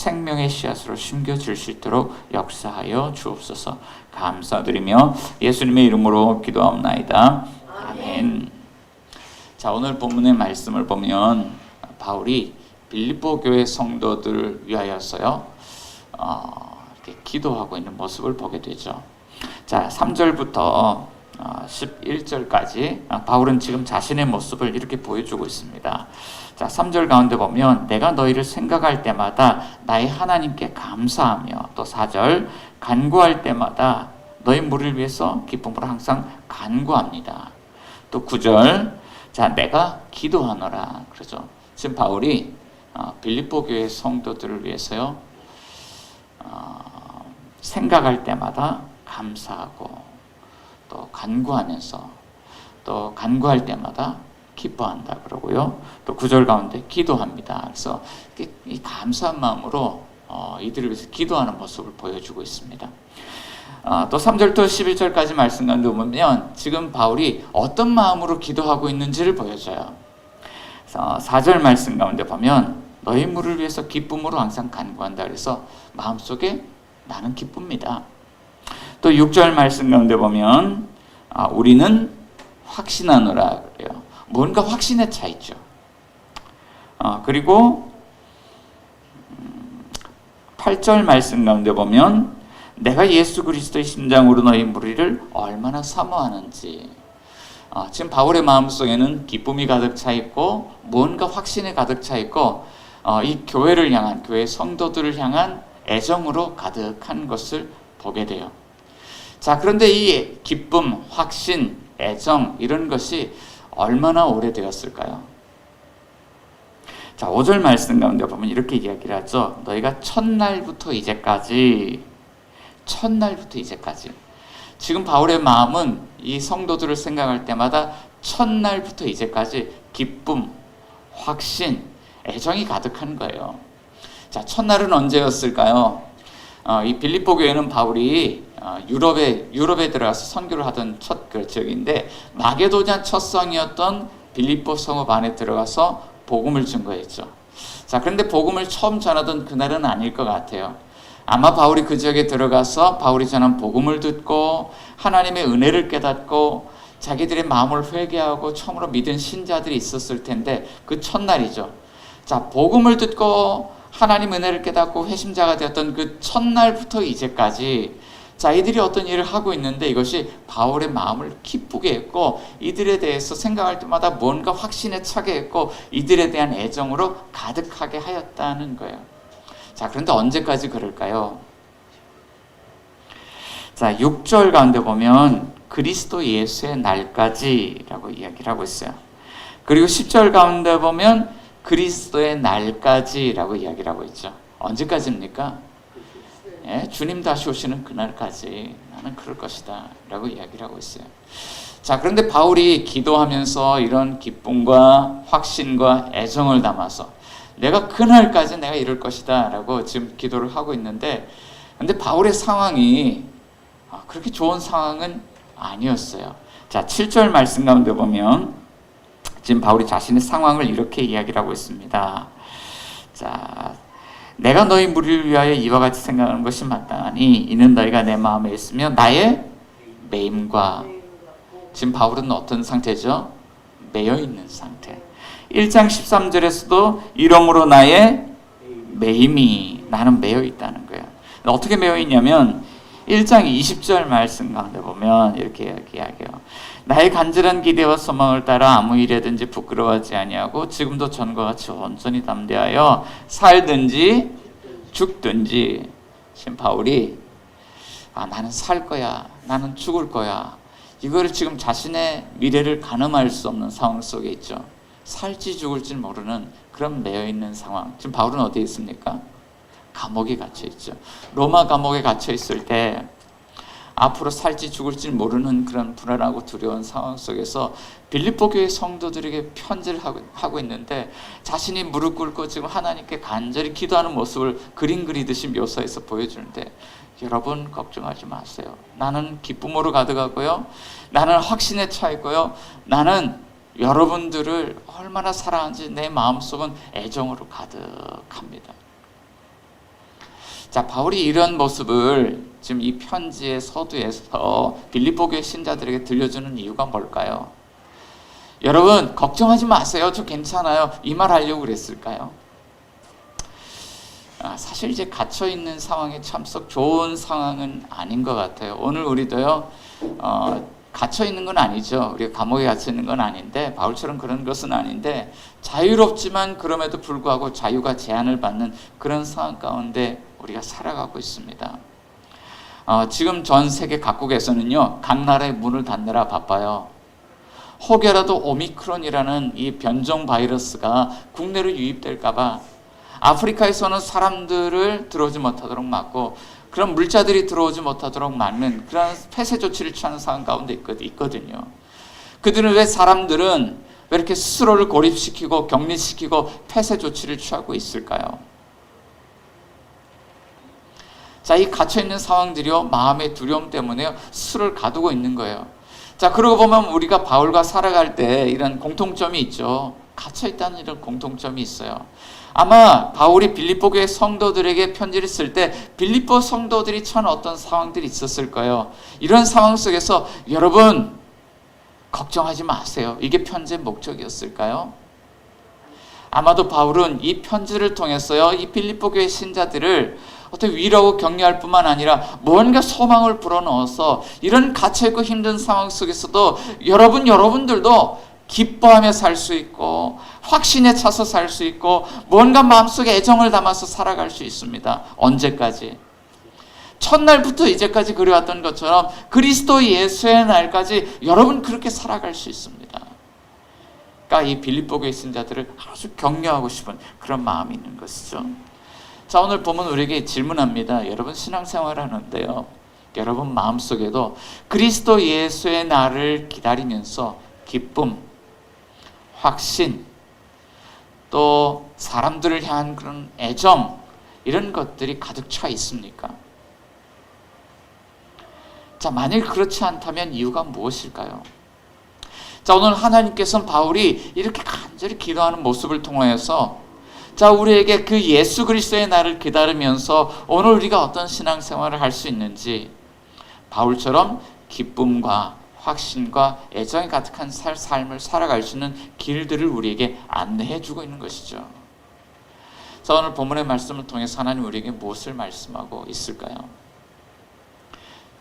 생명의 씨앗으로 심겨질 수 있도록 역사하여 주옵소서. 감사드리며 예수님의 이름으로 기도하옵나이다. 아멘. 자, 오늘 본문의 말씀을 보면 바울이 빌립보 교회 성도들을 위하여서요 이렇게 기도하고 있는 모습을 보게 되죠. 자, 3절부터 11절까지 바울은 지금 자신의 모습을 이렇게 보여주고 있습니다. 자, 3절 가운데 보면 내가 너희를 생각할 때마다 나의 하나님께 감사하며, 또 4절 간구할 때마다 너희 무리를 위해서 기쁨으로 항상 간구합니다. 또 9절 자, 내가 기도하노라. 그러죠. 지금 바울이 빌립보 교회 성도들을 위해서요 생각할 때마다 감사하고, 또 간구하면서, 또 간구할 때마다 기뻐한다 그러고요. 또 9절 가운데 기도합니다. 그래서 이 감사한 마음으로 이들을 위해서 기도하는 모습을 보여주고 있습니다. 또 3절부터 11절까지 말씀 가운데 보면 지금 바울이 어떤 마음으로 기도하고 있는지를 보여줘요. 4절 말씀 가운데 보면 너희 무리를 위해서 기쁨으로 항상 간구한다. 그래서 마음속에 나는 기쁩니다. 또 6절 말씀 가운데 보면 우리는 확신하노라 그래요. 뭔가 확신에 차 있죠. 그리고 8절 말씀 가운데 보면 내가 예수 그리스도의 심장으로 너희 무리를 얼마나 사모하는지. 지금 바울의 마음속에는 기쁨이 가득 차 있고 뭔가 확신에 가득 차 있고 이 교회를 향한, 교회 성도들을 향한 애정으로 가득한 것을 보게 돼요. 자, 그런데 이 기쁨, 확신, 애정 이런 것이 얼마나 오래되었을까요? 자, 5절 말씀 가운데 보면 이렇게 이야기를 하죠. 너희가 첫날부터 이제까지, 지금 바울의 마음은 이 성도들을 생각할 때마다 첫날부터 이제까지 기쁨, 확신, 애정이 가득한 거예요. 자, 첫날은 언제였을까요? 이 빌립보 교회는 바울이 유럽에 들어가서 선교를 하던 첫 지역인데 마게도냐 첫 성이었던 빌립보 성읍 안에 들어가서 복음을 증거했죠. 자, 그런데 복음을 처음 전하던 그날은 아닐 것 같아요. 아마 바울이 그 지역에 들어가서 바울이 전한 복음을 듣고 하나님의 은혜를 깨닫고 자기들의 마음을 회개하고 처음으로 믿은 신자들이 있었을 텐데 그 첫날이죠. 자, 복음을 듣고 하나님 은혜를 깨닫고 회심자가 되었던 그 첫날부터 이제까지 자, 이들이 어떤 일을 하고 있는데 이것이 바울의 마음을 기쁘게 했고 이들에 대해서 생각할 때마다 뭔가 확신에 차게 했고 이들에 대한 애정으로 가득하게 하였다는 거예요. 자, 그런데 언제까지 그럴까요? 자, 6절 가운데 보면 그리스도 예수의 날까지라고 이야기를 하고 있어요. 그리고 10절 가운데 보면 그리스도의 날까지라고 이야기를 하고 있죠. 언제까지입니까? 예, 주님 다시 오시는 그날까지 나는 그럴 것이다 라고 이야기를 하고 있어요. 자, 그런데 바울이 기도하면서 이런 기쁨과 확신과 애정을 담아서 내가 그날까지 내가 이럴 것이다 라고 지금 기도를 하고 있는데, 근데 바울의 상황이 그렇게 좋은 상황은 아니었어요. 자, 7절 말씀 가운데 보면 지금 바울이 자신의 상황을 이렇게 이야기를 하고 있습니다. 자, 내가 너희 무리를 위하여 이와 같이 생각하는 것이 마땅하니 이는 너희가 내 마음에 있으며 나의 매임과, 지금 바울은 어떤 상태죠? 매여 있는 상태. 1장 13절에서도 이러므로 나의 매임이, 나는 매여 있다는 거예요. 어떻게 매여 있냐면 1장 20절 말씀 가운데 보면 이렇게 이야기해요. 나의 간절한 기대와 소망을 따라 아무 일에든지 부끄러워하지 아니하고 지금도 전과 같이 온전히 담대하여 살든지 죽든지. 지금 바울이 나는 살 거야, 나는 죽을 거야, 이거를 지금 자신의 미래를 가늠할 수 없는 상황 속에 있죠. 살지 죽을지 모르는 그런 매여있는 상황. 지금 바울은 어디에 있습니까? 감옥에 갇혀 있죠. 로마 감옥에 갇혀 있을 때 앞으로 살지 죽을지 모르는 그런 불안하고 두려운 상황 속에서 빌립보 교회 성도들에게 편지를 하고 있는데 자신이 무릎 꿇고 지금 하나님께 간절히 기도하는 모습을 그림 그리듯이 묘사해서 보여주는데, 여러분 걱정하지 마세요. 나는 기쁨으로 가득하고요, 나는 확신에 차 있고요, 나는 여러분들을 얼마나 사랑하는지 내 마음속은 애정으로 가득합니다. 자, 바울이 이런 모습을 지금 이 편지의 서두에서 빌립보 교회 신자들에게 들려주는 이유가 뭘까요? 여러분, 걱정하지 마세요. 저 괜찮아요. 이 말 하려고 그랬을까요? 사실 이제 갇혀있는 상황이 참 썩 좋은 상황은 아닌 것 같아요. 오늘 우리도요, 갇혀있는 건 아니죠. 우리가 감옥에 갇혀있는 건 아닌데, 바울처럼 그런 것은 아닌데, 자유롭지만 그럼에도 불구하고 자유가 제한을 받는 그런 상황 가운데 우리가 살아가고 있습니다. 지금 전 세계 각국에서는요, 각 나라의 문을 닫느라 바빠요. 혹여라도 오미크론이라는 이 변종 바이러스가 국내로 유입될까봐 아프리카에서는 사람들을 들어오지 못하도록 막고 그런 물자들이 들어오지 못하도록 막는 그런 폐쇄 조치를 취하는 상황 가운데 있거든요. 그들은 왜 사람들은 왜 이렇게 스스로를 고립시키고 격리시키고 폐쇄 조치를 취하고 있을까요? 자, 이 갇혀있는 상황들이요, 마음의 두려움 때문에요, 스스로를 가두고 있는 거예요. 자, 그러고 보면 우리가 바울과 살아갈 때 이런 공통점이 있죠. 갇혀있다는 이런 공통점이 있어요. 아마 바울이 빌립보 교회 성도들에게 편지를 쓸 때 빌립보 성도들이 처한 어떤 상황들이 있었을 거예요. 이런 상황 속에서 여러분 걱정하지 마세요. 이게 편지의 목적이었을까요? 아마도 바울은 이 편지를 통해서요, 이 빌립보 교회 신자들을 어떻게 위로하고 격려할 뿐만 아니라 뭔가 소망을 불어넣어서 이런 갇혀있고 힘든 상황 속에서도 여러분들도 기뻐하며 살 수 있고 확신에 차서 살 수 있고 뭔가 마음속에 애정을 담아서 살아갈 수 있습니다. 언제까지? 첫날부터 이제까지 그려왔던 것처럼 그리스도 예수의 날까지 여러분 그렇게 살아갈 수 있습니다. 그러니까 이 빌립보 교회 신자들을 아주 격려하고 싶은 그런 마음이 있는 것이죠. 자, 오늘 보면 우리에게 질문합니다. 여러분 신앙생활 하는데요, 여러분 마음속에도 그리스도 예수의 날을 기다리면서 기쁨, 확신, 또 사람들을 향한 그런 애정, 이런 것들이 가득 차 있습니까? 자, 만일 그렇지 않다면 이유가 무엇일까요? 자, 오늘 하나님께서는 바울이 이렇게 간절히 기도하는 모습을 통하여서 자, 우리에게 그 예수 그리스도의 날을 기다리면서 오늘 우리가 어떤 신앙생활을 할 수 있는지 바울처럼 기쁨과 확신과 애정이 가득한 삶을 살아갈 수 있는 길들을 우리에게 안내해 주고 있는 것이죠. 자, 오늘 본문의 말씀을 통해서 하나님 우리에게 무엇을 말씀하고 있을까요?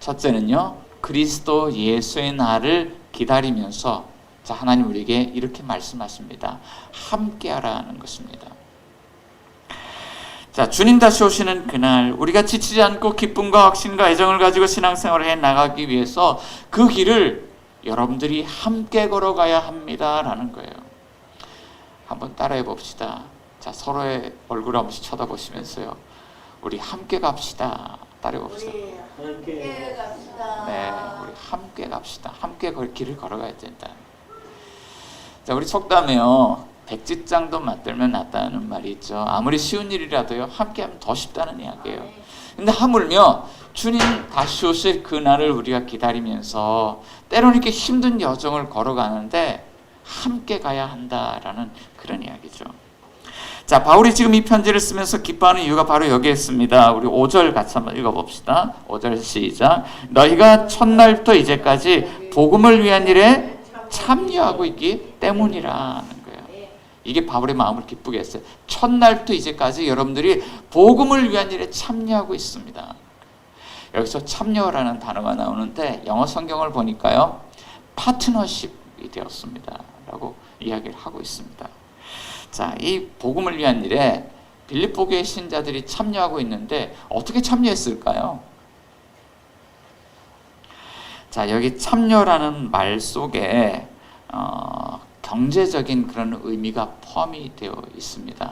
첫째는요, 그리스도 예수의 날을 기다리면서 자, 하나님 우리에게 이렇게 말씀하십니다. 함께하라 하는 것입니다. 자, 주님 다시 오시는 그날 우리가 지치지 않고 기쁨과 확신과 애정을 가지고 신앙생활을 해 나가기 위해서 그 길을 여러분들이 함께 걸어가야 합니다라는 거예요. 한번 따라해 봅시다. 자, 서로의 얼굴 한 번씩 쳐다보시면서요, 우리 함께 갑시다. 따라해 봅시다. 함께 갑시다. 네, 우리 함께 갑시다. 함께 길을 걸어가야 된다. 자, 우리 속담에요, 백지장도 맞들면 낫다는 말이 있죠. 아무리 쉬운 일이라도요, 함께하면 더 쉽다는 이야기예요. 근데 하물며 주님 다시 오실 그날을 우리가 기다리면서 때로는 이렇게 힘든 여정을 걸어가는데 함께 가야 한다라는 그런 이야기죠. 자, 바울이 지금 이 편지를 쓰면서 기뻐하는 이유가 바로 여기에 있습니다. 우리 5절 같이 한번 읽어봅시다. 5절 시작. 너희가 첫날부터 이제까지 복음을 위한 일에 참여하고 있기 때문이라는 거예요. 이게 바울의 마음을 기쁘게 했어요. 첫날부터 이제까지 여러분들이 복음을 위한 일에 참여하고 있습니다. 여기서 참여라는 단어가 나오는데 영어 성경을 보니까요, 파트너십이 되었습니다 라고 이야기를 하고 있습니다. 자, 이 복음을 위한 일에 빌립보 교회 신자들이 참여하고 있는데 어떻게 참여했을까요? 자, 여기 참여라는 말 속에 경제적인 그런 의미가 포함이 되어 있습니다.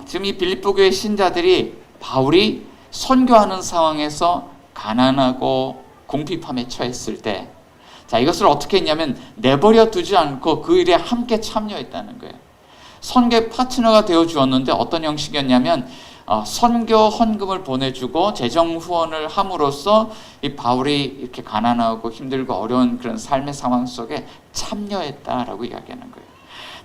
지금 이 빌립보 교회 신자들이 바울이 선교하는 상황에서 가난하고 궁핍함에 처했을 때, 자, 이것을 어떻게 했냐면 내버려 두지 않고 그 일에 함께 참여했다는 거예요. 선교의 파트너가 되어 주었는데 어떤 형식이었냐면 선교 헌금을 보내주고 재정 후원을 함으로써 이 바울이 이렇게 가난하고 힘들고 어려운 그런 삶의 상황 속에 참여했다라고 이야기하는 거예요.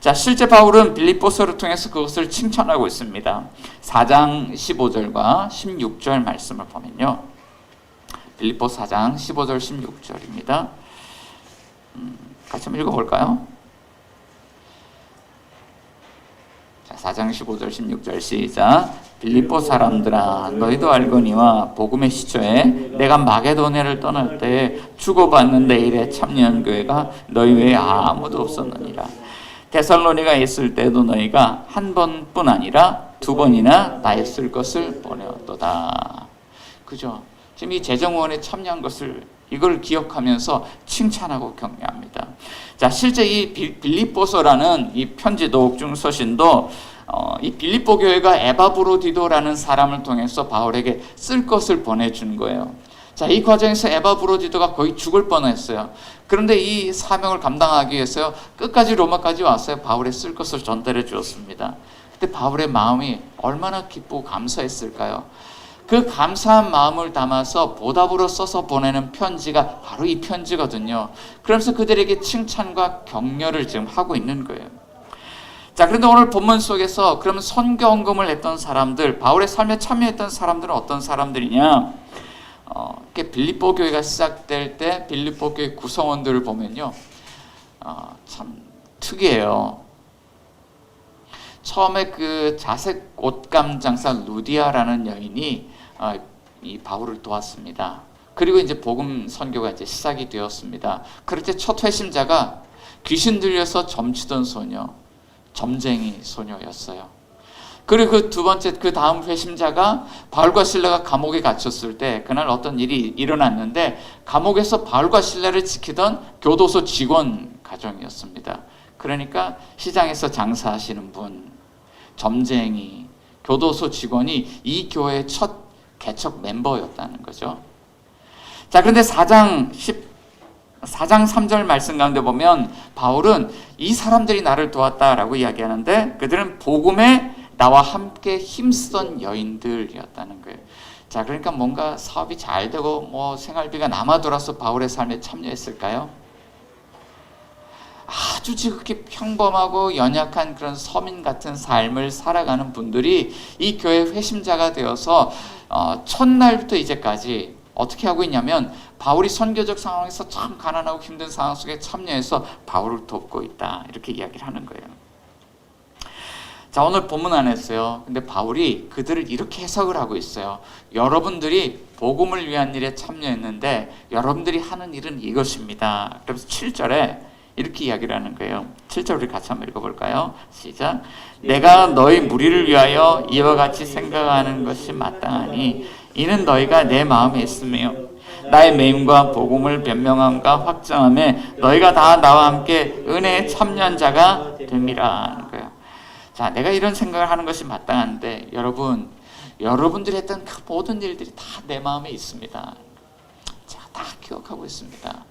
자, 실제 바울은 빌립보서를 통해서 그것을 칭찬하고 있습니다. 4장 15절과 16절 말씀을 보면요. 빌립보 4장 15절 16절입니다. 같이 한번 읽어볼까요? 자, 4장 15절 16절 시작. 빌립보 사람들아 너희도 알거니와 복음의 시초에 내가 마게도냐를 떠날 때 주고받는 내 일에 참여한 교회가 너희 외에 아무도 없었느니라. 데살로니가에 있을 때도 너희가 한 번뿐 아니라 두 번이나 나의 쓸 것을 보내었도다. 그죠? 지금 이 재정원에 참여한 것을 이걸 기억하면서 칭찬하고 격려합니다. 자, 실제 이 빌립보서라는 이 편지 도옥중 서신도 이 빌립보 교회가 에바브로디도라는 사람을 통해서 바울에게 쓸 것을 보내준 거예요. 자, 이 과정에서 에바브로디도가 거의 죽을 뻔했어요. 그런데 이 사명을 감당하기 위해서 끝까지 로마까지 왔어요. 바울의 쓸 것을 전달해 주었습니다. 그때 바울의 마음이 얼마나 기쁘고 감사했을까요? 그 감사한 마음을 담아서 보답으로 써서 보내는 편지가 바로 이 편지거든요. 그러면서 그들에게 칭찬과 격려를 지금 하고 있는 거예요. 자, 그런데 오늘 본문 속에서 그러면 선교 헌금을 했던 사람들, 바울의 삶에 참여했던 사람들은 어떤 사람들이냐? 이렇게 빌립보 교회가 시작될 때 빌립보 교회 구성원들을 보면요, 참 특이해요. 처음에 그 자색 옷감 장사 루디아라는 여인이 이 바울을 도왔습니다. 그리고 이제 복음 선교가 이제 시작이 되었습니다. 그럴 때 첫 회심자가 귀신 들려서 점치던 소녀, 점쟁이 소녀였어요. 그리고 그 두 번째, 그 다음 회심자가 바울과 실라가 감옥에 갇혔을 때 그날 어떤 일이 일어났는데 감옥에서 바울과 실라를 지키던 교도소 직원 가정이었습니다. 그러니까 시장에서 장사하시는 분, 점쟁이, 교도소 직원이 이 교회의 첫 개척 멤버였다는 거죠. 자, 그런데 4장 3절 말씀 가운데 보면 바울은 이 사람들이 나를 도왔다라고 이야기하는데 그들은 복음에 나와 함께 힘쓰던 여인들이었다는 거예요. 자, 그러니까 뭔가 사업이 잘 되고 뭐 생활비가 남아 돌아서 바울의 삶에 참여했을까요? 아주 지극히 평범하고 연약한 그런 서민 같은 삶을 살아가는 분들이 이 교회 회심자가 되어서 첫날부터 이제까지 어떻게 하고 있냐면 바울이 선교적 상황에서 참 가난하고 힘든 상황 속에 참여해서 바울을 돕고 있다, 이렇게 이야기를 하는 거예요. 자, 오늘 본문 안에서요, 근데 바울이 그들을 이렇게 해석을 하고 있어요. 여러분들이 복음을 위한 일에 참여했는데 여러분들이 하는 일은 이것입니다. 그래서 7절에 이렇게 이야기를 하는 거예요. 7절 우리 같이 한번 읽어볼까요? 시작. 내가 너희 무리를 위하여 이와 같이 생각하는 것이 마땅하니 이는 너희가 내 마음에 있으며 나의 매임과 복음을 변명함과 확정함에 너희가 다 나와 함께 은혜에 참여한 자가 됨이라 하는 거예요. 자, 내가 이런 생각을 하는 것이 마땅한데 여러분들이 했던 그 모든 일들이 다 내 마음에 있습니다. 제가 다 기억하고 있습니다.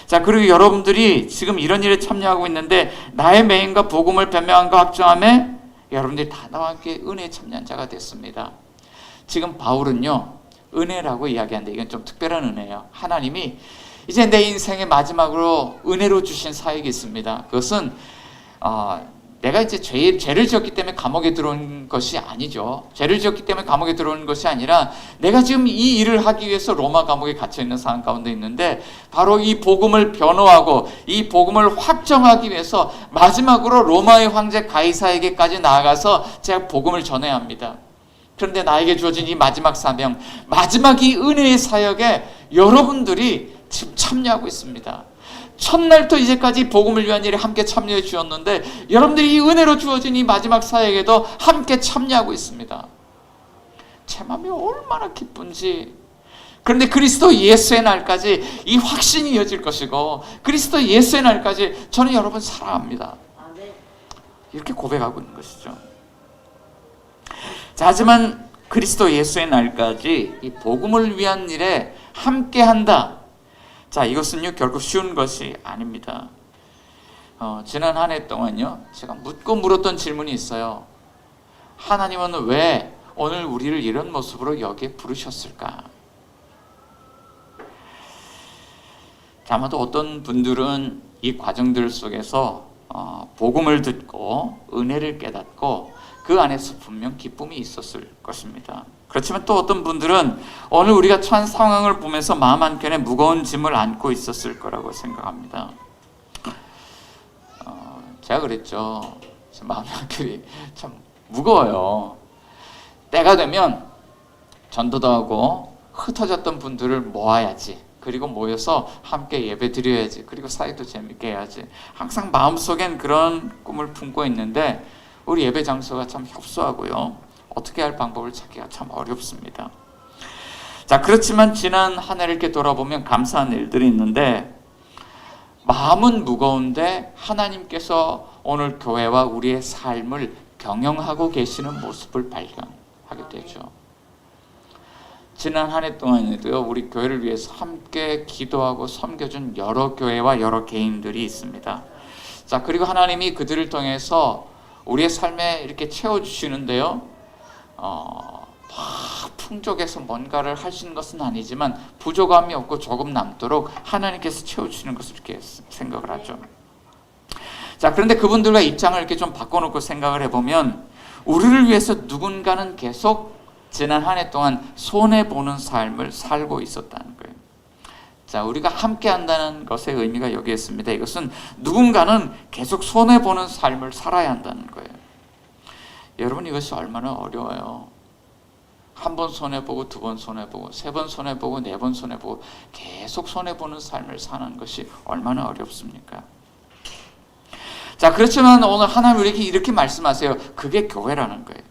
자, 그리고 여러분들이 지금 이런 일에 참여하고 있는데 나의 매임과 복음을 변명함과 확정함에 여러분들이 다 나와 함께 은혜에 참여한 자가 됐습니다. 지금 바울은요, 은혜라고 이야기하는데 이건 좀 특별한 은혜예요. 하나님이 이제 내 인생의 마지막으로 은혜로 주신 사역이 있습니다. 그것은 내가 이제 죄를 지었기 때문에 감옥에 들어온 것이 아니죠. 죄를 지었기 때문에 감옥에 들어온 것이 아니라 내가 지금 이 일을 하기 위해서 로마 감옥에 갇혀있는 상황 가운데 있는데 바로 이 복음을 변호하고 이 복음을 확정하기 위해서 마지막으로 로마의 황제 가이사에게까지 나아가서 제가 복음을 전해야 합니다. 그런데 나에게 주어진 이 마지막 사명, 마지막 이 은혜의 사역에 여러분들이 지금 참여하고 있습니다. 첫날부터 이제까지 복음을 위한 일에 함께 참여해 주었는데 여러분들이 이 은혜로 주어진 이 마지막 사역에도 함께 참여하고 있습니다. 제 마음이 얼마나 기쁜지. 그런데 그리스도 예수의 날까지 이 확신이 이어질 것이고 그리스도 예수의 날까지 저는 여러분 사랑합니다. 이렇게 고백하고 있는 것이죠. 자, 하지만 그리스도 예수의 날까지 이 복음을 위한 일에 함께한다. 자, 이것은요 결코 쉬운 것이 아닙니다. 지난 한 해 동안요 제가 묻고 물었던 질문이 있어요. 하나님은 왜 오늘 우리를 이런 모습으로 여기에 부르셨을까? 자, 아마도 어떤 분들은 이 과정들 속에서 복음을 듣고 은혜를 깨닫고 그 안에서 분명 기쁨이 있었을 것입니다. 그렇지만 또 어떤 분들은 오늘 우리가 처한 상황을 보면서 마음 한켠에 무거운 짐을 안고 있었을 거라고 생각합니다. 제가 그랬죠. 마음 한켠이 참 무거워요. 때가 되면 전도도 하고 흩어졌던 분들을 모아야지. 그리고 모여서 함께 예배 드려야지. 그리고 사이도 재밌게 해야지. 항상 마음속엔 그런 꿈을 품고 있는데 우리 예배 장소가 참 협소하고요. 어떻게 할 방법을 찾기가 참 어렵습니다. 자, 그렇지만 지난 한 해를 이렇게 돌아보면 감사한 일들이 있는데 마음은 무거운데 하나님께서 오늘 교회와 우리의 삶을 경영하고 계시는 모습을 발견하게 되죠. 지난 한 해 동안에도요, 우리 교회를 위해서 함께 기도하고 섬겨준 여러 교회와 여러 개인들이 있습니다. 자, 그리고 하나님이 그들을 통해서 우리의 삶에 이렇게 채워주시는데요, 풍족해서 뭔가를 하시는 것은 아니지만 부족함이 없고 조금 남도록 하나님께서 채워주시는 것을 이렇게 생각을 하죠. 자, 그런데 그분들과 입장을 이렇게 좀 바꿔놓고 생각을 해보면 우리를 위해서 누군가는 계속 지난 한 해 동안 손해보는 삶을 살고 있었다는 거예요. 자, 우리가 함께 한다는 것의 의미가 여기에 있습니다. 이것은 누군가는 계속 손해보는 삶을 살아야 한다는 거예요. 여러분, 이것이 얼마나 어려워요. 한 번 손해보고, 두 번 손해보고, 세 번 손해보고, 네 번 손해보고 계속 손해보는 삶을 사는 것이 얼마나 어렵습니까? 자, 그렇지만 오늘 하나님 우리에게 이렇게 말씀하세요. 그게 교회라는 거예요.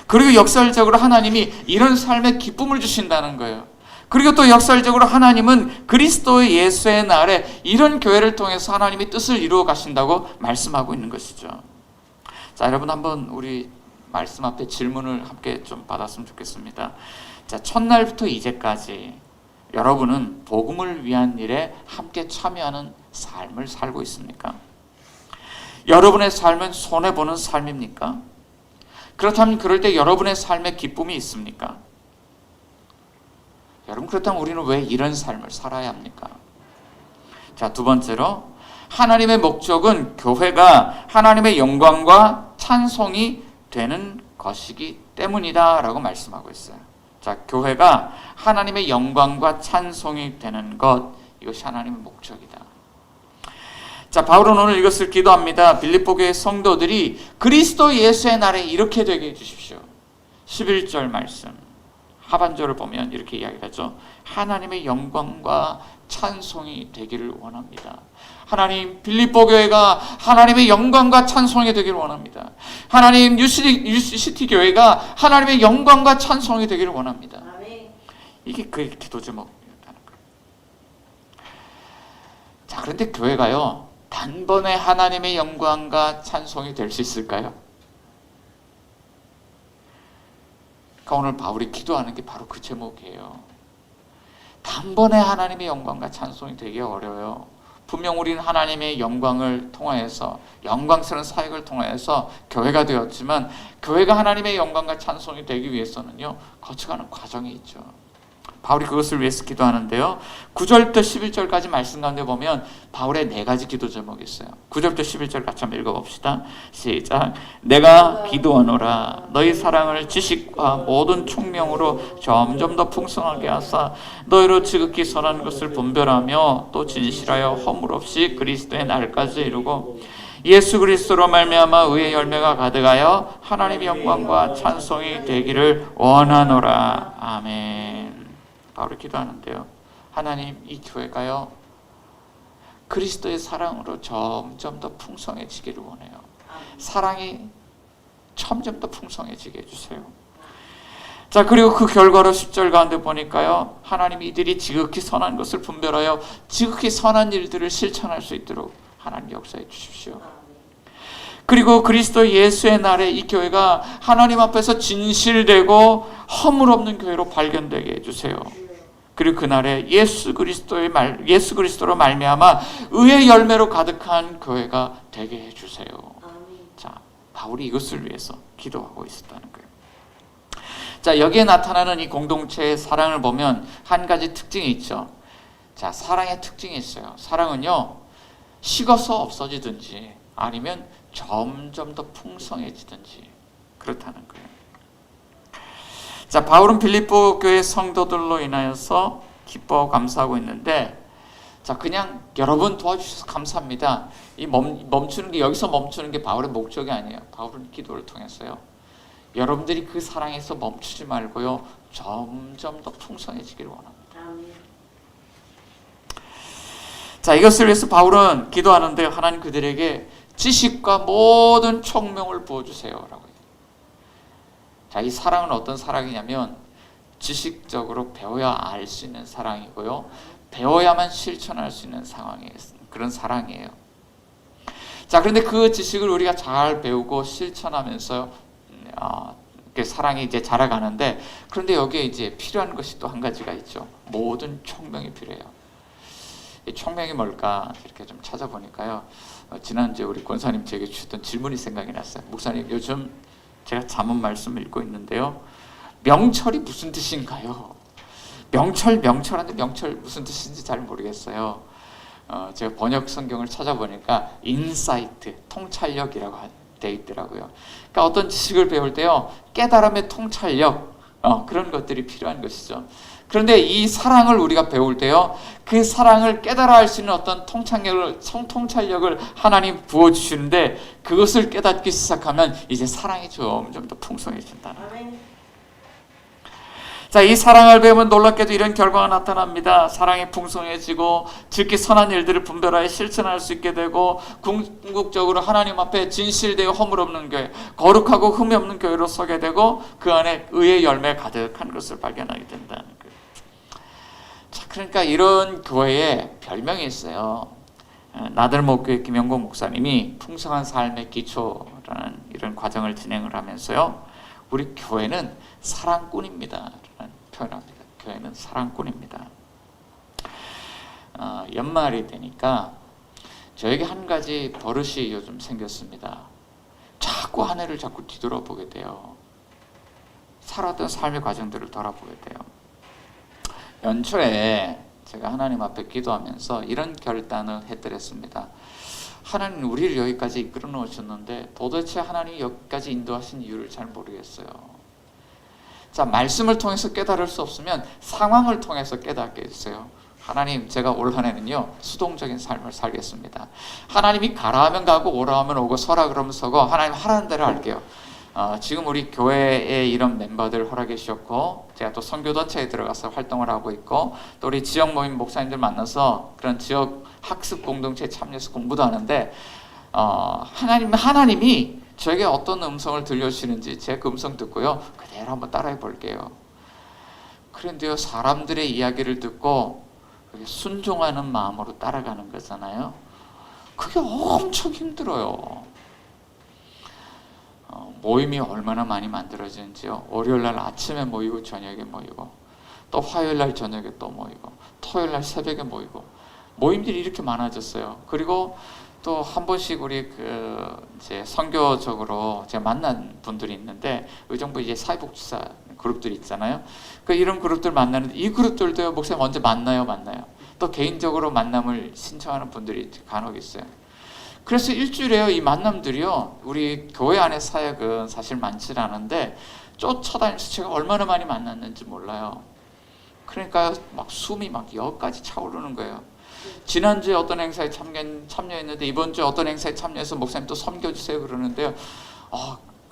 그리고 역설적으로 하나님이 이런 삶에 기쁨을 주신다는 거예요. 그리고 또 역설적으로 하나님은 그리스도 예수의 날에 이런 교회를 통해서 하나님이 뜻을 이루어 가신다고 말씀하고 있는 것이죠. 자, 여러분 한번 우리 말씀 앞에 질문을 함께 좀 받았으면 좋겠습니다. 자, 첫날부터 이제까지 여러분은 복음을 위한 일에 함께 참여하는 삶을 살고 있습니까? 여러분의 삶은 손해보는 삶입니까? 그렇다면 그럴 때 여러분의 삶에 기쁨이 있습니까? 여러분, 그렇다면 우리는 왜 이런 삶을 살아야 합니까? 자, 두 번째로 하나님의 목적은 교회가 하나님의 영광과 찬송이 되는 것이기 때문이다 라고 말씀하고 있어요. 자, 교회가 하나님의 영광과 찬송이 되는 것, 이것이 하나님의 목적이다. 자, 바울은 오늘 이것을 기도합니다. 빌립보 교회 성도들이 그리스도 예수의 날에 이렇게 되게 해주십시오. 11절 말씀 하반절을 보면 이렇게 이야기하죠. 하나님의 영광과 찬송이 되기를 원합니다. 하나님, 빌립보 교회가 하나님의 영광과 찬송이 되기를 원합니다. 하나님, 뉴시티 교회가 하나님의 영광과 찬송이 되기를 원합니다. 이게 그 기도 제목이었다는 거예요. 자, 그런데 교회가요, 단번에 하나님의 영광과 찬송이 될 수 있을까요? 그러니까 오늘 바울이 기도하는 게 바로 그 제목이에요. 단번에 하나님의 영광과 찬송이 되기 어려워요. 분명 우리는 하나님의 영광을 통하여서, 영광스러운 사역을 통하여서 교회가 되었지만 교회가 하나님의 영광과 찬송이 되기 위해서는요, 거쳐가는 과정이 있죠. 바울이 그것을 위해서 기도하는데요, 9절부터 11절까지 말씀 가운데 보면 바울의 네 가지 기도 제목이 있어요. 9절부터 11절 같이 한번 읽어봅시다. 시작. 내가 기도하노라. 너희 사랑을 지식과 모든 총명으로 점점 더 풍성하게 하사 너희로 지극히 선한 것을 분별하며 또 진실하여 허물 없이 그리스도의 날까지 이루고 예수 그리스도로 말미암아 의의 열매가 가득하여 하나님의 영광과 찬송이 되기를 원하노라. 아멘. 바울이 기도하는데요, 하나님, 이 교회가요 그리스도의 사랑으로 점점 더 풍성해지기를 원해요. 사랑이 점점 더 풍성해지게 해주세요. 자, 그리고 그 결과로 10절 가운데 보니까요, 하나님 이들이 지극히 선한 것을 분별하여 지극히 선한 일들을 실천할 수 있도록 하나님 역사해 주십시오. 그리고 그리스도 예수의 날에 이 교회가 하나님 앞에서 진실되고 허물 없는 교회로 발견되게 해주세요. 그리고 그날에 예수 그리스도로 말미암아 의의 열매로 가득한 교회가 되게 해주세요. 자, 바울이 이것을 위해서 기도하고 있었다는 거예요. 자, 여기에 나타나는 이 공동체의 사랑을 보면 한 가지 특징이 있죠. 자, 사랑의 특징이 있어요. 사랑은요, 식어서 없어지든지 아니면 점점 더 풍성해지든지 그렇다는 거예요. 자, 바울은 빌립보 교회 성도들로 인하여서 기뻐하고 감사하고 있는데, 자, 그냥 여러분 도와주셔서 감사합니다. 이 멈추는 게, 여기서 멈추는 게 바울의 목적이 아니에요. 바울은 기도를 통해서요, 여러분들이 그 사랑에서 멈추지 말고요, 점점 더 풍성해지기를 원합니다. 자, 이것을 위해서 바울은 기도하는데, 하나님 그들에게 지식과 모든 총명을 부어주세요 라고 해요. 자, 이 사랑은 어떤 사랑이냐면 지식적으로 배워야 알 수 있는 사랑이고요, 배워야만 실천할 수 있는 상황이에요. 그런 사랑이에요. 자, 그런데 그 지식을 우리가 잘 배우고 실천하면서 사랑이 이제 자라가는데, 그런데 여기에 이제 필요한 것이 또 한 가지가 있죠. 모든 총명이 필요해요. 이 총명이 뭘까 이렇게 좀 찾아보니까요, 지난주에 우리 권사님 제게 주셨던 질문이 생각이 났어요. 목사님, 요즘 제가 잠언 말씀 읽고 있는데요, 명철이 무슨 뜻인가요? 명철한데 명철 무슨 뜻인지 잘 모르겠어요. 제가 번역 성경을 찾아보니까 인사이트, 통찰력이라고 되어 있더라고요. 그러니까 어떤 지식을 배울 때요, 깨달음의 통찰력, 그런 것들이 필요한 것이죠. 그런데 이 사랑을 우리가 배울 때요, 그 사랑을 깨달아 할 수 있는 어떤 통찰력을 하나님 부어주시는데, 그것을 깨닫기 시작하면 이제 사랑이 점점 더 풍성해진다는 거예요. 자, 이 사랑을 배우면 놀랍게도 이런 결과가 나타납니다. 사랑이 풍성해지고 즉기 선한 일들을 분별하여 실천할 수 있게 되고, 궁극적으로 하나님 앞에 진실되어 허물 없는 교회, 거룩하고 흠이 없는 교회로 서게 되고, 그 안에 의의 열매 가득한 것을 발견하게 된다는 거예요. 자, 그러니까 이런 교회에 별명이 있어요. 나들목교회 김영곤 목사님이 풍성한 삶의 기초라는 이런 과정을 진행을 하면서요, 우리 교회는 사랑꾼입니다 라는 표현합니다. 교회는 사랑꾼입니다. 연말이 되니까 저에게 한 가지 버릇이 요즘 생겼습니다. 자꾸 한 해를 자꾸 뒤돌아보게 돼요. 살았던 삶의 과정들을 돌아보게 돼요. 연초에 제가 하나님 앞에 기도하면서 이런 결단을 해드렸습니다. 하나님, 우리를 여기까지 이끌어 놓으셨는데 도대체 하나님이 여기까지 인도하신 이유를 잘 모르겠어요. 자, 말씀을 통해서 깨달을 수 없으면 상황을 통해서 깨닫게 해주세요. 하나님, 제가 올 한 해는요, 수동적인 삶을 살겠습니다. 하나님이 가라 하면 가고 오라 하면 오고 서라 그러면 서고, 하나님 하라는 대로 할게요. 지금 우리 교회에 이런 멤버들 허락해 주셨고, 제가 또 선교단체에 들어가서 활동을 하고 있고, 또 우리 지역 모임 목사님들 만나서 그런 지역 학습 공동체에 참여해서 공부도 하는데, 하나님이 저에게 어떤 음성을 들려주시는지 제 그 음성 듣고요, 그대로 한번 따라해 볼게요. 그런데요, 사람들의 이야기를 듣고 순종하는 마음으로 따라가는 거잖아요. 그게 엄청 힘들어요. 모임이 얼마나 많이 만들어지는지요. 월요일날 아침에 모이고 저녁에 모이고, 또 화요일날 저녁에 또 모이고, 토요일날 새벽에 모이고, 모임들이 이렇게 많아졌어요. 그리고 또 한 번씩 우리 이제 선교적으로 제가 만난 분들이 있는데, 의정부 이제 사회복지사 그룹들이 있잖아요. 이런 그룹들 만나는데, 이 그룹들도요, 목사님 언제 만나요. 또 개인적으로 만남을 신청하는 분들이 간혹 있어요. 그래서 일주일에요, 이 만남들이요, 우리 교회 안의 사역은 사실 많지 않은데 쫓아다니면서 제가 얼마나 많이 만났는지 몰라요. 그러니까 막 숨이 막 여기까지 차오르는 거예요. 지난주에 어떤 행사에 참여했는데 이번 주에 어떤 행사에 참여해서 목사님 또 섬겨주세요 그러는데요,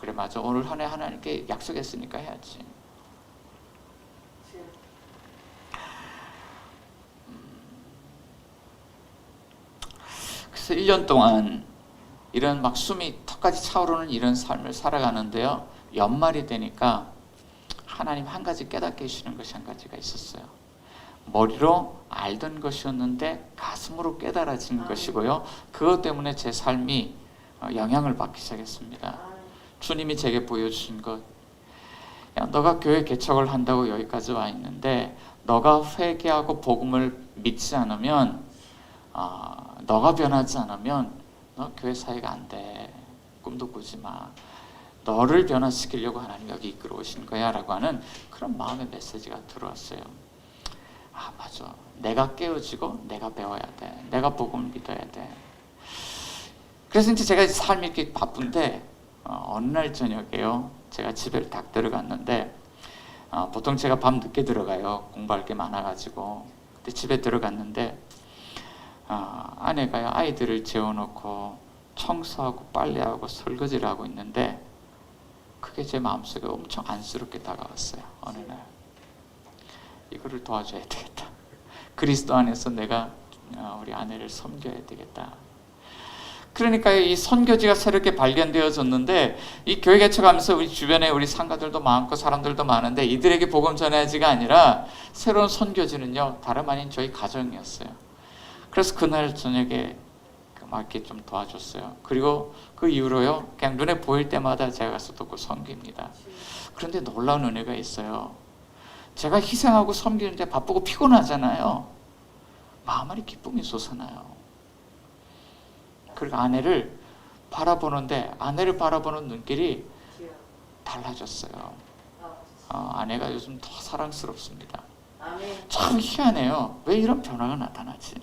그래 맞아, 오늘 한 해 하나님께 약속했으니까 해야지. 그래서 1년 동안 이런 막 숨이 턱까지 차오르는 이런 삶을 살아가는데요, 연말이 되니까 하나님 한 가지 깨닫게 해주시는 것이 한 가지가 있었어요. 머리로 알던 것이었는데 가슴으로 깨달아진 것이고요, 그것 때문에 제 삶이 영향을 받기 시작했습니다. 주님이 제게 보여주신 것, 야, 너가 교회 개척을 한다고 여기까지 와 있는데 너가 회개하고 복음을 믿지 않으면, 너가 변하지 않으면 너 교회 사회가 안 돼. 꿈도 꾸지 마. 너를 변화시키려고 하나님 여기 이끌어 오신 거야 라고 하는 그런 마음의 메시지가 들어왔어요. 맞아, 내가 깨어지고 내가 배워야 돼. 내가 복음을 믿어야 돼. 그래서 이제 제가 삶이 이렇게 바쁜데 어느 날 저녁에요. 제가 집에 딱 들어갔는데 보통 제가 밤 늦게 들어가요. 공부할 게 많아가지고. 근데 집에 들어갔는데 아내가요, 아이들을 재워놓고 청소하고 빨래하고 설거지를 하고 있는데 그게 제 마음속에 엄청 안쓰럽게 다가왔어요. 어느 날 이거를 도와줘야 되겠다. 그리스도 안에서 내가 우리 아내를 섬겨야 되겠다. 그러니까 이 선교지가 새롭게 발견되어졌는데 이 교회 개척하면서 우리 주변에 우리 상가들도 많고 사람들도 많은데 이들에게 복음 전해야지가 아니라 새로운 선교지는요 다름 아닌 저희 가정이었어요. 그래서 그날 저녁에 막 이렇게 좀 도와줬어요. 그리고 그 이후로요 그냥 눈에 보일 때마다 제가 가서 돕고 섬깁니다. 그런데 놀라운 은혜가 있어요. 제가 희생하고 섬기는데 바쁘고 피곤하잖아요. 마음 안에 기쁨이 솟아나요. 그리고 아내를 바라보는데 아내를 바라보는 눈길이 달라졌어요. 아내가 요즘 더 사랑스럽습니다. 참 희한해요. 왜 이런 변화가 나타나지?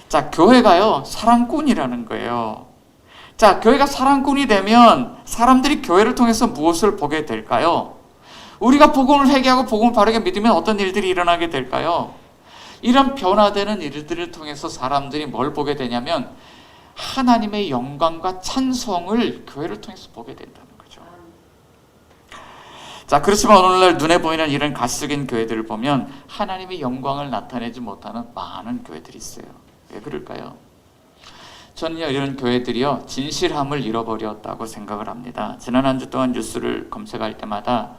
자, 교회가요 사랑꾼이라는 거예요. 자, 교회가 사랑꾼이 되면 사람들이 교회를 통해서 무엇을 보게 될까요? 우리가 복음을 회개하고 복음을 바르게 믿으면 어떤 일들이 일어나게 될까요? 이런 변화되는 일들을 통해서 사람들이 뭘 보게 되냐면 하나님의 영광과 찬송을 교회를 통해서 보게 된다는 거죠. 자, 그렇지만 오늘날 눈에 보이는 이런 가스긴 교회들을 보면 하나님의 영광을 나타내지 못하는 많은 교회들이 있어요. 왜 그럴까요? 저는요 이런 교회들이요 진실함을 잃어버렸다고 생각을 합니다. 지난 한 주 동안 뉴스를 검색할 때마다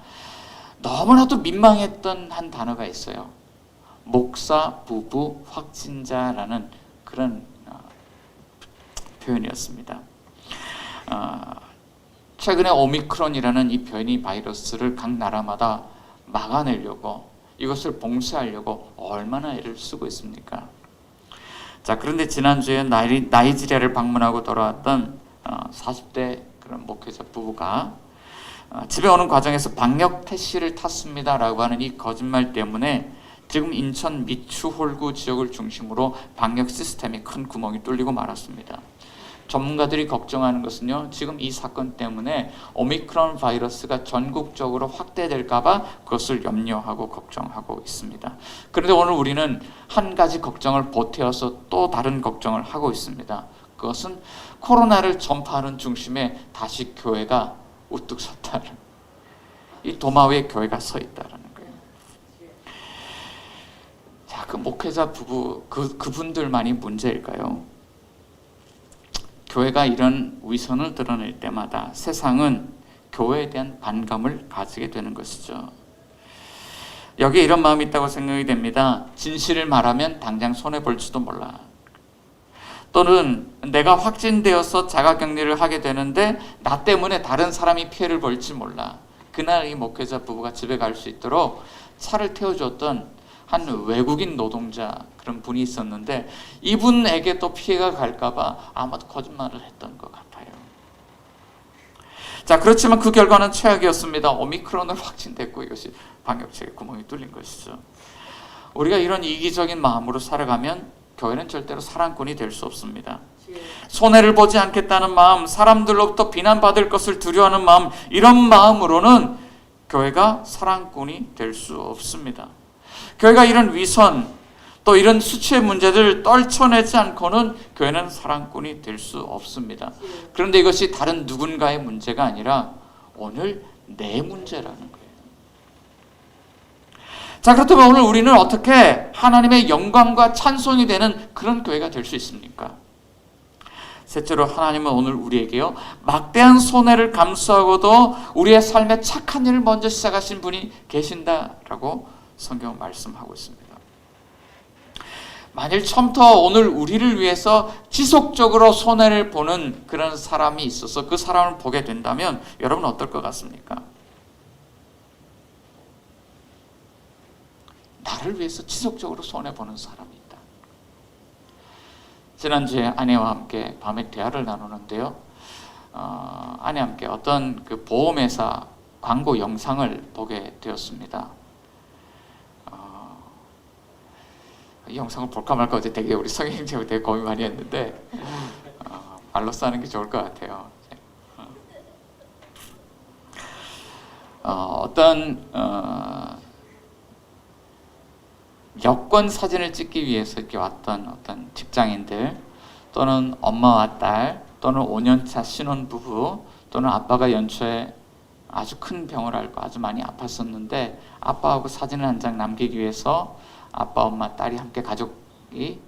너무나도 민망했던 한 단어가 있어요. 목사 부부 확진자라는 그런 표현이었습니다. 최근에 오미크론이라는 이 변이 바이러스를 각 나라마다 막아내려고 이것을 봉쇄하려고 얼마나 애를 쓰고 있습니까? 자, 그런데 지난주에 나이지리아를 방문하고 돌아왔던 40대 그런 목회자 부부가 집에 오는 과정에서 방역 택시를 탔습니다라고 하는 이 거짓말 때문에 지금 인천 미추홀구 지역을 중심으로 방역 시스템에 큰 구멍이 뚫리고 말았습니다. 전문가들이 걱정하는 것은요, 지금 이 사건 때문에 오미크론 바이러스가 전국적으로 확대될까 봐 그것을 염려하고 걱정하고 있습니다. 그런데 오늘 우리는 한 가지 걱정을 보태어서 또 다른 걱정을 하고 있습니다. 그것은 코로나를 전파하는 중심에 다시 교회가 우뚝 섰다는, 이 도마 위에 교회가 서 있다는 거예요. 자, 그 목회자 부부, 그분들만이 문제일까요? 교회가 이런 위선을 드러낼 때마다 세상은 교회에 대한 반감을 가지게 되는 것이죠. 여기에 이런 마음이 있다고 생각이 됩니다. 진실을 말하면 당장 손해볼지도 몰라. 또는 내가 확진되어서 자가격리를 하게 되는데 나 때문에 다른 사람이 피해를 볼지 몰라. 그날 이 목회자 부부가 집에 갈 수 있도록 차를 태워줬던 한 외국인 노동자 그런 분이 있었는데 이분에게 또 피해가 갈까봐 아마도 거짓말을 했던 것 같아요. 자, 그렇지만 그 결과는 최악이었습니다. 오미크론으로 확진됐고 이것이 방역책에 구멍이 뚫린 것이죠. 우리가 이런 이기적인 마음으로 살아가면 교회는 절대로 사랑꾼이 될 수 없습니다. 손해를 보지 않겠다는 마음, 사람들로부터 비난받을 것을 두려워하는 마음, 이런 마음으로는 교회가 사랑꾼이 될 수 없습니다. 교회가 이런 위선 또 이런 수치의 문제들을 떨쳐내지 않고는 교회는 사랑꾼이 될 수 없습니다. 그런데 이것이 다른 누군가의 문제가 아니라 오늘 내 문제라는 거예요. 자, 그렇다면 오늘 우리는 어떻게 하나님의 영광과 찬송이 되는 그런 교회가 될 수 있습니까? 셋째로 하나님은 오늘 우리에게요 막대한 손해를 감수하고도 우리의 삶에 착한 일을 먼저 시작하신 분이 계신다라고 성경은 말씀하고 있습니다. 만일 처음부터 오늘 우리를 위해서 지속적으로 손해를 보는 그런 사람이 있어서 그 사람을 보게 된다면 여러분 어떨 것 같습니까? 나를 위해서 지속적으로 손해보는 사람이 있다. 지난주에 아내와 함께 밤에 대화를 나누는데요, 아내와 함께 어떤 그 보험회사 광고 영상을 보게 되었습니다. 이 영상을 볼까 말까 어제 되게 우리 성형제하고 되게 고민 많이 했는데 말로 싸는 게 좋을 것 같아요. 어떤 여권 사진을 찍기 위해서 이렇게 왔던 어떤 직장인들 또는 엄마와 딸 또는 5년차 신혼부부 또는 아빠가 연초에 아주 큰 병을 앓고 아주 많이 아팠었는데 아빠하고 사진을 한 장 남기기 위해서 아빠, 엄마, 딸이 함께 가족이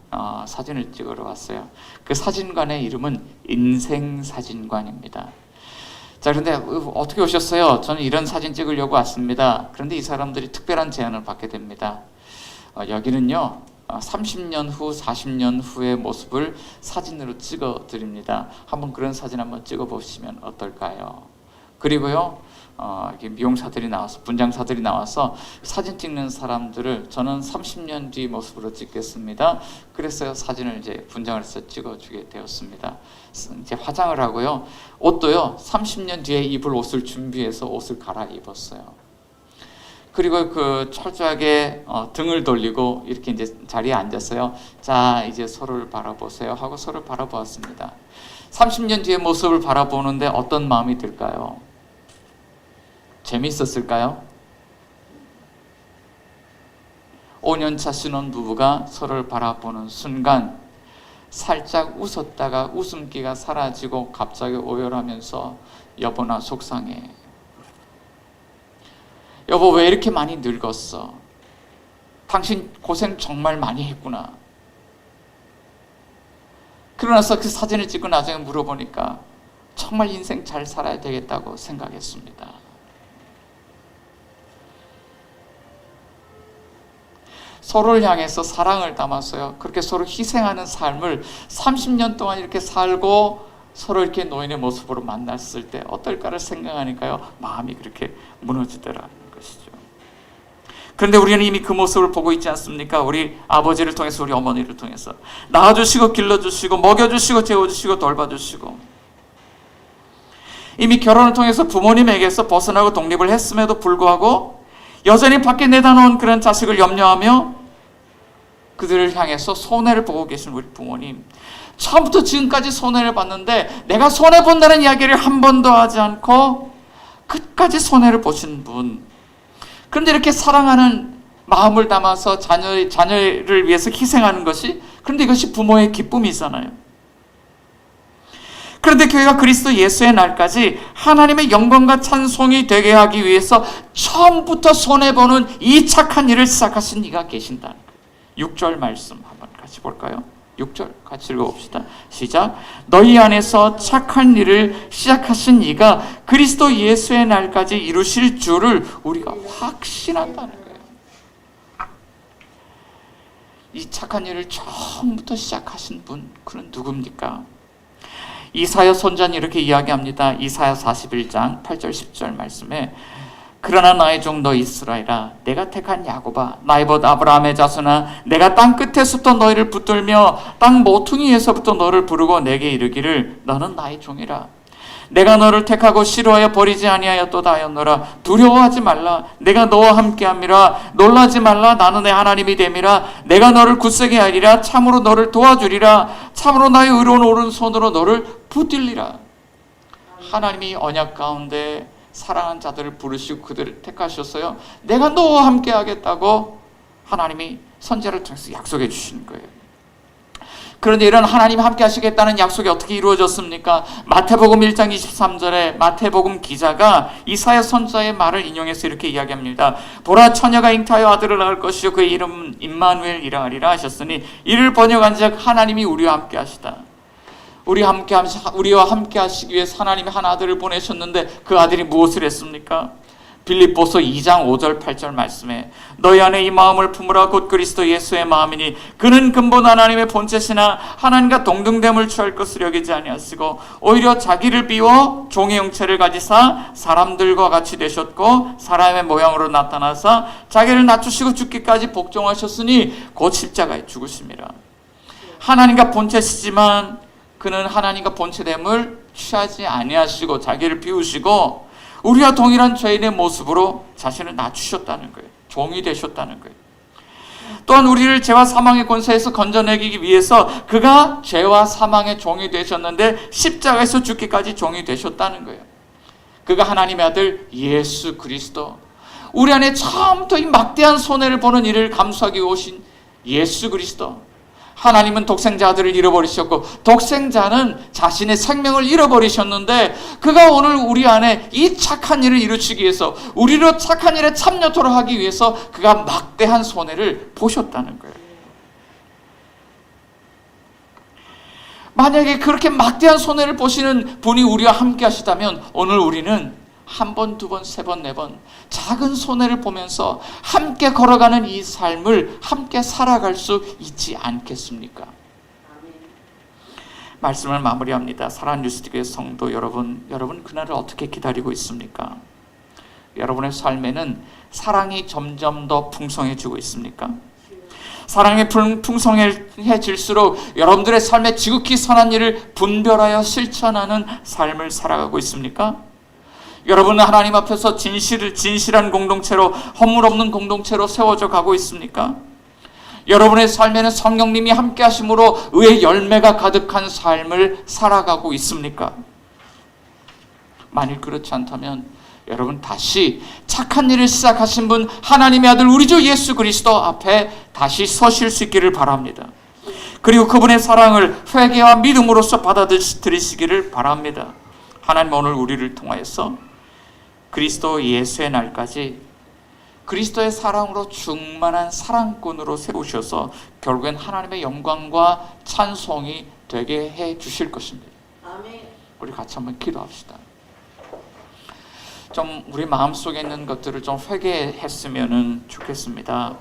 사진을 찍으러 왔어요. 그 사진관의 이름은 인생사진관입니다. 자, 그런데 어떻게 오셨어요? 저는 이런 사진 찍으려고 왔습니다. 그런데 이 사람들이 특별한 제안을 받게 됩니다. 여기는요 30년 후, 40년 후의 모습을 사진으로 찍어 드립니다. 한번 그런 사진 한번 찍어 보시면 어떨까요? 그리고요 이렇게 미용사들이 나와서, 분장사들이 나와서 사진 찍는 사람들을 저는 30년 뒤 모습으로 찍겠습니다. 그래서 사진을 이제 분장을 해서 찍어주게 되었습니다. 이제 화장을 하고요, 옷도요 30년 뒤에 입을 옷을 준비해서 옷을 갈아입었어요. 그리고 그 철저하게 등을 돌리고 이렇게 이제 자리에 앉았어요. 자, 이제 서로를 바라보세요 하고 서로를 바라보았습니다. 30년 뒤의 모습을 바라보는데 어떤 마음이 들까요? 재밌었을까요? 5년차 신혼부부가 서로를 바라보는 순간 살짝 웃었다가 웃음기가 사라지고 갑자기 오열하면서 여보 나 속상해. 여보 왜 이렇게 많이 늙었어? 당신 고생 정말 많이 했구나. 그러나서 그 사진을 찍고 나중에 물어보니까 정말 인생 잘 살아야 되겠다고 생각했습니다. 서로를 향해서 사랑을 담았어요. 그렇게 서로 희생하는 삶을 30년 동안 이렇게 살고 서로 이렇게 노인의 모습으로 만났을 때 어떨까를 생각하니까요, 마음이 그렇게 무너지더라는 것이죠. 그런데 우리는 이미 그 모습을 보고 있지 않습니까? 우리 아버지를 통해서, 우리 어머니를 통해서 낳아주시고 길러주시고 먹여주시고 재워주시고 돌봐주시고, 이미 결혼을 통해서 부모님에게서 벗어나고 독립을 했음에도 불구하고 여전히 밖에 내다 놓은 그런 자식을 염려하며 그들을 향해서 손해를 보고 계신 우리 부모님, 처음부터 지금까지 손해를 봤는데 내가 손해본다는 이야기를 한 번도 하지 않고 끝까지 손해를 보신 분, 그런데 이렇게 사랑하는 마음을 담아서 자녀를 위해서 희생하는 것이, 그런데 이것이 부모의 기쁨이잖아요. 그런데 교회가 그리스도 예수의 날까지 하나님의 영광과 찬송이 되게 하기 위해서 처음부터 손해보는 이 착한 일을 시작하신 이가 계신다는 거예요. 6절 말씀 한번 같이 볼까요? 6절 같이 읽어봅시다. 시작. 너희 안에서 착한 일을 시작하신 이가 그리스도 예수의 날까지 이루실 줄을 우리가 확신한다는 거예요. 이 착한 일을 처음부터 시작하신 분, 그는 누굽니까? 이사야 선지자는 이렇게 이야기합니다. 이사야 41장 8절 10절 말씀에 그러나 나의 종 너 이스라엘아, 내가 택한 야곱아, 나의 벗 아브라함의 자손아, 내가 땅 끝에서부터 너희를 붙들며 땅 모퉁이에서부터 너를 부르고 내게 이르기를 너는 나의 종이라. 내가 너를 택하고 싫어하여 버리지 아니하였도다 하였노라. 두려워하지 말라. 내가 너와 함께함이라. 놀라지 말라. 나는 내 하나님이 됨이라. 내가 너를 굳세게 하리라. 참으로 너를 도와주리라. 참으로 나의 의로운 오른손으로 너를 붙들리라. 하나님이 언약 가운데 사랑하는 자들을 부르시고 그들을 택하셨어요. 내가 너와 함께 하겠다고 하나님이 선지자를 통해서 약속해 주신 거예요. 그런데 이런 하나님 함께 하시겠다는 약속이 어떻게 이루어졌습니까? 마태복음 1장 23절에 마태복음 기자가 이사야 선지자의 말을 인용해서 이렇게 이야기합니다. 보라, 처녀가 잉타하여 아들을 낳을 것이요 그의 이름 임마누엘이라 하리라 하셨으니 이를 번역한즉 하나님이 우리와 함께 하시다. 우리와 함께 하시기 위해서 하나님이 한 아들을 보내셨는데 그 아들이 무엇을 했습니까? 빌립보서 2장 5절 8절 말씀에 너희 안에 이 마음을 품으라 곧 그리스도 예수의 마음이니 그는 근본 하나님의 본체시나 하나님과 동등됨을 취할 것을 여기지 아니하시고 오히려 자기를 비워 종의 형체를 가지사 사람들과 같이 되셨고 사람의 모양으로 나타나사 자기를 낮추시고 죽기까지 복종하셨으니 곧 십자가에 죽으심이라. 하나님과 본체시지만 그는 하나님과 본체됨을 취하지 아니하시고 자기를 비우시고 우리와 동일한 죄인의 모습으로 자신을 낮추셨다는 거예요. 종이 되셨다는 거예요. 또한 우리를 죄와 사망의 권세에서 건져내기 위해서 그가 죄와 사망의 종이 되셨는데 십자가에서 죽기까지 종이 되셨다는 거예요. 그가 하나님의 아들 예수 그리스도, 우리 안에 처음부터 이 막대한 손해를 보는 일을 감수하기 오신 예수 그리스도. 하나님은 독생자 아들을 잃어버리셨고 독생자는 자신의 생명을 잃어버리셨는데 그가 오늘 우리 안에 이 착한 일을 이루시기 위해서, 우리로 착한 일에 참여토록 하기 위해서 그가 막대한 손해를 보셨다는 거예요. 만약에 그렇게 막대한 손해를 보시는 분이 우리와 함께 하시다면 오늘 우리는 한 번, 두 번, 세 번, 네 번 작은 손해를 보면서 함께 걸어가는 이 삶을 함께 살아갈 수 있지 않겠습니까? 말씀을 마무리합니다. 사랑하는 뉴스티브의 성도 여러분, 그날을 어떻게 기다리고 있습니까? 여러분의 삶에는 사랑이 점점 더 풍성해지고 있습니까? 사랑이 풍성해질수록 여러분들의 삶에 지극히 선한 일을 분별하여 실천하는 삶을 살아가고 있습니까? 여러분은 하나님 앞에서 진실한 공동체로, 허물 없는 공동체로 세워져 가고 있습니까? 여러분의 삶에는 성령님이 함께 하심으로 의의 열매가 가득한 삶을 살아가고 있습니까? 만일 그렇지 않다면 여러분 다시 착한 일을 시작하신 분 하나님의 아들 우리 주 예수 그리스도 앞에 다시 서실 수 있기를 바랍니다. 그리고 그분의 사랑을 회개와 믿음으로써 받아들이시기를 바랍니다. 하나님 오늘 우리를 통하여서 그리스도 예수의 날까지 그리스도의 사랑으로 충만한 사랑꾼으로 세우셔서 결국엔 하나님의 영광과 찬송이 되게 해 주실 것입니다. 아멘. 우리 같이 한번 기도합시다. 좀 우리 마음속에 있는 것들을 좀 회개했으면 좋겠습니다.